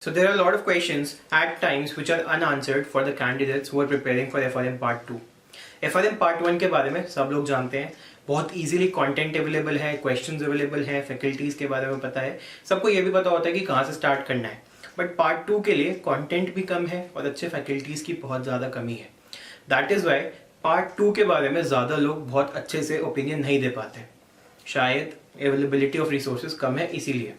So there are a lot of questions at times which are unanswered for the candidates who are preparing for FRM Part 2. FRM Part 1 के बारे में सब लोग जानते हैं, बहुत इजीली कंटेंट अवेलेबल है, क्वेश्चंस अवेलेबल हैं, फैकल्टीज के बारे में पता है, सबको ये भी पता होता है कि कहाँ से स्टार्ट करना है. बट पार्ट 2 के लिए कंटेंट भी कम है और अच्छे फैकल्टीज की बहुत ज़्यादा कमी है. दैट इज़ वाई पार्ट 2 के बारे में ज़्यादा लोग बहुत अच्छे से ओपिनियन नहीं दे पाते. शायद अवेलेबिलिटी ऑफ रिसोर्सेज कम है इसीलिए.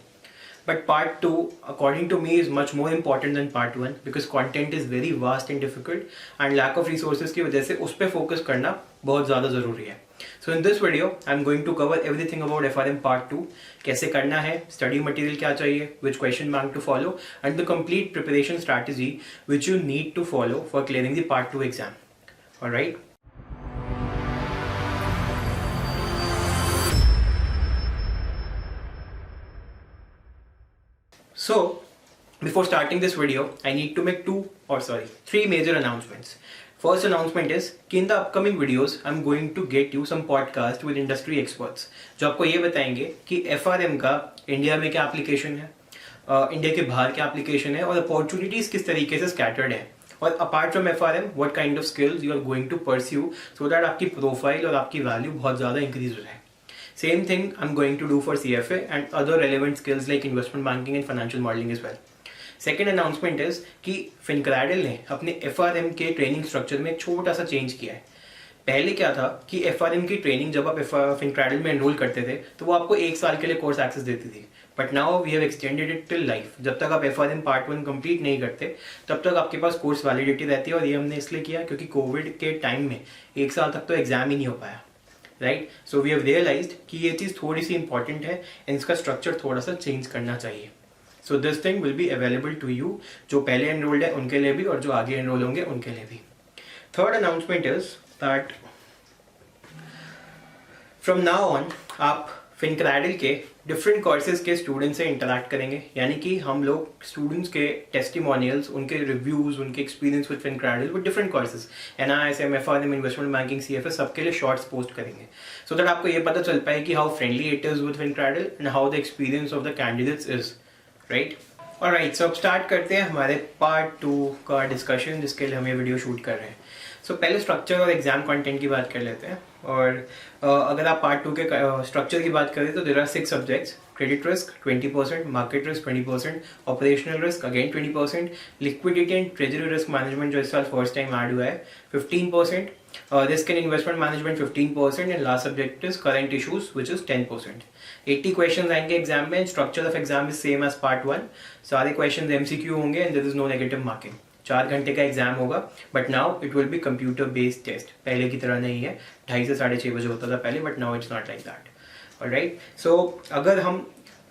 But part 2, according to me, is much more important than part 1 because content is very vast and difficult and lack of resources की वजह से उस पर focus करना बहुत ज़्यादा ज़रूरी है. So in this video, I'm going to cover everything about FRM part 2, कैसे करना है, study material क्या चाहिए, which question bank to follow, and the complete preparation strategy which you need to follow for clearing the part 2 exam. Alright? So, before starting this video, I need to make three major announcements. First announcement is कि in the upcoming videos, I'm going to get you some podcast with industry experts, जो आपको ये बताएंगे कि FRM का India में क्या application है, इंडिया के बाहर क्या एप्लीकेशन है और अपॉर्चुनिटीज किस तरीके से स्कैटर्ड है, और apart from FRM what kind of skills you are going to pursue so that आपकी प्रोफाइल और आपकी वैल्यू बहुत ज़्यादा इंक्रीज हो जाए. Same thing I'm going to do for CFA and other relevant skills like investment banking and financial modeling as well. Second announcement is कि FinCradle ने अपने FRM के ट्रेनिंग स्ट्रक्चर में एक छोटा सा चेंज किया है. पहले क्या था कि FRM की ट्रेनिंग जब आप FinCradle में एनरोल करते थे तो वो आपको 1 साल के लिए कोर्स एक्सेस देती थी. But now we have extended it till life. जब तक आप FRM पार्ट 1 कंप्लीट नहीं करते तब तक आपके पास कोर्स वैलिडिटी रहती है, और ये हमने इसलिए किया क्योंकि कोविड के टाइम में 1 साल तक तो एग्जाम ही नहीं हो पाया. Right, so we have realised कि ये चीज़ थोड़ी सी इंपॉर्टेंट है एंड इसका स्ट्रक्चर थोड़ा सा चेंज करना चाहिए. So this thing will be available to you, जो पहले एनरोल्ड है उनके लिए भी और जो आगे एनरोल होंगे उनके लिए भी. Third announcement is that from now on आप FinCradle के डिफरेंट कोर्सेज के स्टूडेंट्स से इंटरैक्ट करेंगे, यानी कि हम लोग स्टूडेंट्स के टेस्टिमोनियल्स, उनके रिव्यूज, उनके experience with FinCradle with different courses, NISM, FRM, investment banking, CFA, सबके लिए शॉर्ट्स पोस्ट करेंगे सो दैट आपको ये पता चल पाए कि how friendly it is with FinCradle and how the experience of the candidates is. Right, alright, so अब स्टार्ट करते हैं हमारे पार्ट 2 का डिस्कशन, जिसके लिए हम ये वीडियो शूट कर रहे हैं. सो पहले स्ट्रक्चर और एग्जाम कंटेंट की बात कर लेते हैं. और अगर आप पार्ट 2 के स्ट्रक्चर की बात करें तो there are 6 subjects. Credit risk 20%, market risk 20%, operational risk again 20%, liquidity and treasury risk management जो इस साल फर्स्ट टाइम ऐड हुआ है 15%, risk and investment management 15%, and last subject is current issues which is 10%. 80 question आएंगे exam में. Structure of exam is same as part 1. सारे question MCQ होंगे and there is no negative marking. 4 घंटे का exam होगा, but now it will be computer based test. पहले की तरह नहीं है 2:30 से 6:30 बजे होता था पहले, but now it's not like that. Alright, so अगर हम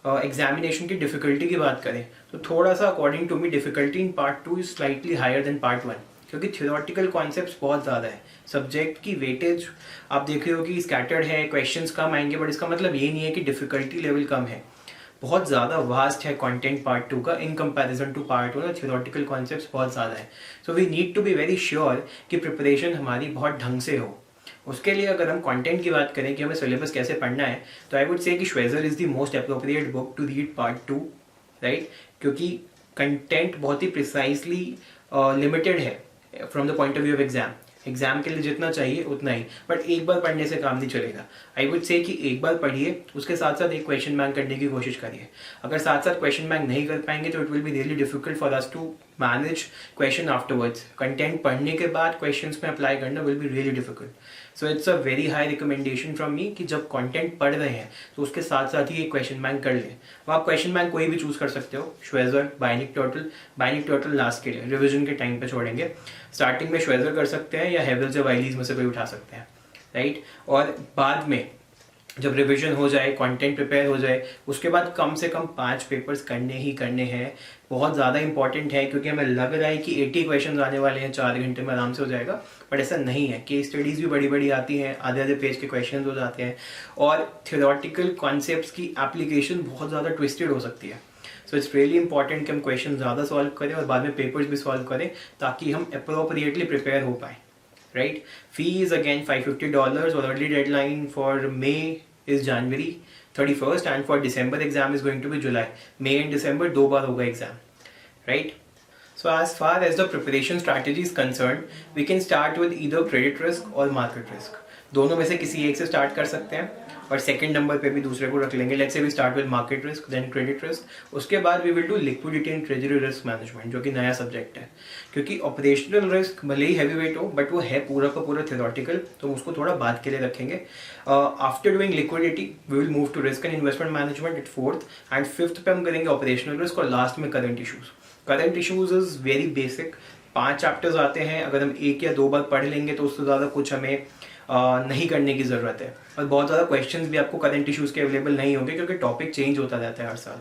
एग्जामिनेशन की डिफिकल्टी की बात करें तो थोड़ा सा according to me difficulty in part 2 is slightly higher than part 1, क्योंकि थियोरेटिकल कॉन्सेप्ट्स बहुत ज़्यादा है. सब्जेक्ट की वेटेज आप देख रहे हो कि स्कैटर्ड है, क्वेश्चंस कम आएंगे, बट इसका मतलब ये नहीं है कि डिफिकल्टी लेवल कम है. बहुत ज़्यादा वास्ट है कंटेंट पार्ट 2 का in comparison to part 1. Theoretical concepts बहुत ज़्यादा है. So we need to be very sure कि प्रिपरेशन हमारी बहुत ढंग से हो. उसके लिए अगर हम कंटेंट की बात करें कि हमें सिलेबस कैसे पढ़ना है, तो आई वुड से कि Schweser is the most appropriate book to read part 2. Right, क्योंकि कंटेंट बहुत ही प्रिसाइजली लिमिटेड है from the point of view of exam. Exam के लिए जितना चाहिए उतना ही, बट एक बार पढ़ने से काम नहीं चलेगा. आई वुड से कि एक बार पढ़िए, उसके साथ साथ एक क्वेश्चन बैंक करने की कोशिश करिए. अगर साथ साथ क्वेश्चन बैंक नहीं कर पाएंगे तो it will be really difficult for us to manage question afterwards. Content पढ़ने के बाद क्वेश्चंस में अप्लाई करना will be really difficult. So it's a very high recommendation from me कि जब कंटेंट पढ़ रहे हैं तो उसके साथ साथ ही एक क्वेश्चन बैंक कर लें. तो आप क्वेश्चन बैंक कोई भी चूज कर सकते हो, श्वेजर, बाइनिक टोटल लास्ट के लिए रिविजन के टाइम पे छोड़ेंगे. स्टार्टिंग में श्वेजर कर सकते हैं या हेवल्स या वाइलीज में से कोई उठा सकते हैं. राइट, और बाद में जब रिवीजन हो जाए, कंटेंट प्रिपेयर हो जाए, उसके बाद कम से कम 5 पेपर्स करने ही करने हैं. बहुत ज़्यादा इंपॉर्टेंट है क्योंकि हमें लग रहा है कि 80 क्वेश्चन आने वाले हैं, 4 घंटे में आराम से हो जाएगा, बट ऐसा नहीं है. केस स्टडीज़ भी बड़ी बड़ी आती हैं, आधे पेज के क्वेश्चन हो जाते हैं, और थियोरेटिकल कॉन्सेप्ट्स की एप्लीकेशन बहुत ज़्यादा ट्विस्टेड हो सकती है. सो इट्स रियली इंपॉर्टेंट कि हम क्वेश्चन ज़्यादा सॉल्व करें और बाद में पेपर्स भी सॉल्व करें ताकि हम अप्रोप्रिएटली प्रिपेयर हो पाएँ. राइट, फीस अगेन $550 और early deadline for may is January 31st and for December exam is going to be July. May and December 2 बार होगा exam. right? So as far as the preparation strategy is concerned, we can start with either credit risk or market risk. दोनों में से किसी एक से start कर सकते हैं और सेकंड नंबर पे भी दूसरे को रख लेंगे. Let's say we start with market risk, then credit risk. उसके बाद we will do liquidity and treasury risk management, जो कि नया सब्जेक्ट है. क्योंकि ऑपरेशनल रिस्क भले ही हैवी वेट हो, बट वो है पूरा का पूरा थियोरेटिकल, तो उसको थोड़ा बाद के लिए रखेंगे. After doing liquidity we will move to risk and investment management at fourth, and fifth पे हम करेंगे ऑपरेशनल रिस्क, और लास्ट में current issues. Current issues is very basic. 5 chapters आते हैं, अगर हम 1 या 2 बार पढ़ लेंगे तो उससे ज़्यादा कुछ हमें नहीं करने की ज़रूरत है. और बहुत ज़्यादा क्वेश्चंस भी आपको करंट इश्यूज़ के अवेलेबल नहीं होंगे, क्योंकि टॉपिक चेंज होता रहता है हर साल,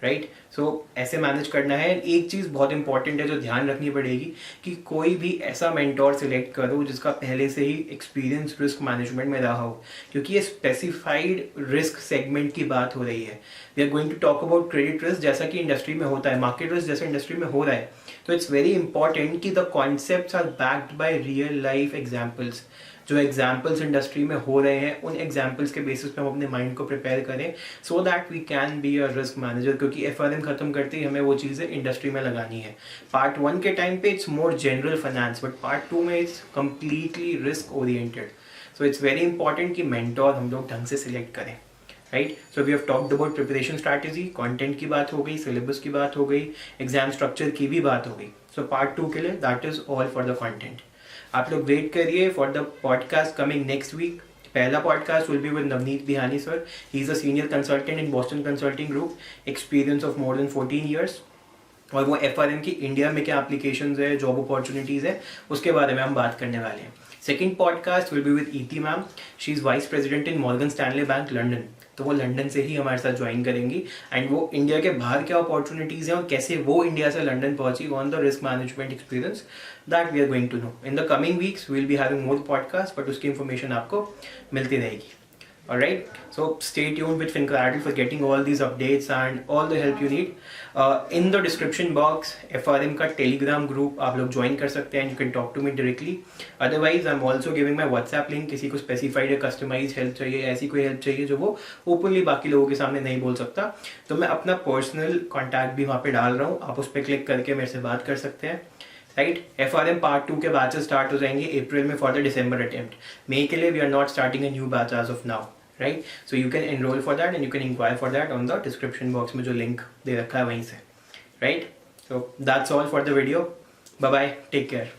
राइट? सो ऐसे मैनेज करना है. एक चीज़ बहुत इंपॉर्टेंट है जो ध्यान रखनी पड़ेगी, कि कोई भी ऐसा मेंटोर सिलेक्ट करो जिसका पहले से ही एक्सपीरियंस रिस्क मैनेजमेंट में रहा हो, क्योंकि ये स्पेसिफाइड रिस्क सेगमेंट की बात हो रही है. We are going to talk about credit risk, जैसा कि इंडस्ट्री में होता है, मार्केट रिस्क जैसा इंडस्ट्री में हो रहा है. तो इट्स वेरी इंपॉर्टेंट कि the concepts are backed by real life examples. जो एग्जाम्पल्स इंडस्ट्री में हो रहे हैं, उन एग्जाम्पल्स के बेसिस पे हम अपने माइंड को प्रिपेयर करें, so that we can be a risk manager. क्योंकि FRM खत्म करते ही हमें वो चीज़ें इंडस्ट्री में लगानी है. पार्ट 1 के टाइम पे it's more general finance, but part 2 में it's completely risk oriented. So it's very important कि मेंटोर हम लोग ढंग से सिलेक्ट करें, right? So we have talked about preparation strategy, content की बात हो गई, सिलेबस की बात हो गई, एग्जाम स्ट्रक्चर की भी बात हो गई. सो पार्ट 2 के लिए that is all for the content. आप लोग वेट करिए for the podcast coming next week. पहला podcast will be with Navneet Bihani sir. He is a senior consultant in Boston Consulting Group, experience of more than 14 years. और वो FRM की India में क्या applications है, जॉब अपॉर्चुनिटीज़ है, उसके बारे में हम बात करने वाले हैं. Second podcast will be with Iti ma'am. She is vice president in Morgan Stanley bank London. तो वो लंदन से ही हमारे साथ ज्वाइन करेंगी, एंड वो इंडिया के बाहर क्या अपॉर्चुनिटीज़ हैं और कैसे वो इंडिया से लंदन पहुंची on the risk management experience, that we are going to know. In the coming weeks we will be having more podcast, but उसकी इन्फॉर्मेशन आपको मिलती रहेगी. Alright, so stay tuned with FinCradle for getting all these updates and all the help you need. In the description box, FRM का Telegram group आप लोग join कर सकते हैं, and you can talk to me directly. Otherwise, I'm also giving my WhatsApp link. किसी को specified या customized help चाहिए, ऐसी कोई help चाहिए जो वो openly बाकी लोगों के सामने नहीं बोल सकता, तो मैं अपना personal contact भी वहाँ पे डाल रहा हूँ. आप उस पर क्लिक करके मेरे से बात कर सकते हैं, राइट? FRM पार्ट 2 के बैचेस स्टार्ट हो जाएंगे अप्रैल में फॉर द दिसंबर अटेम्प्ट. मई के लिए we are not starting a new batch as of now, right? So you can enrol for that and you can inquire for that on the description box में जो link दे रखा है वहीं से, राइट? So that's all for the video. Bye bye, take care.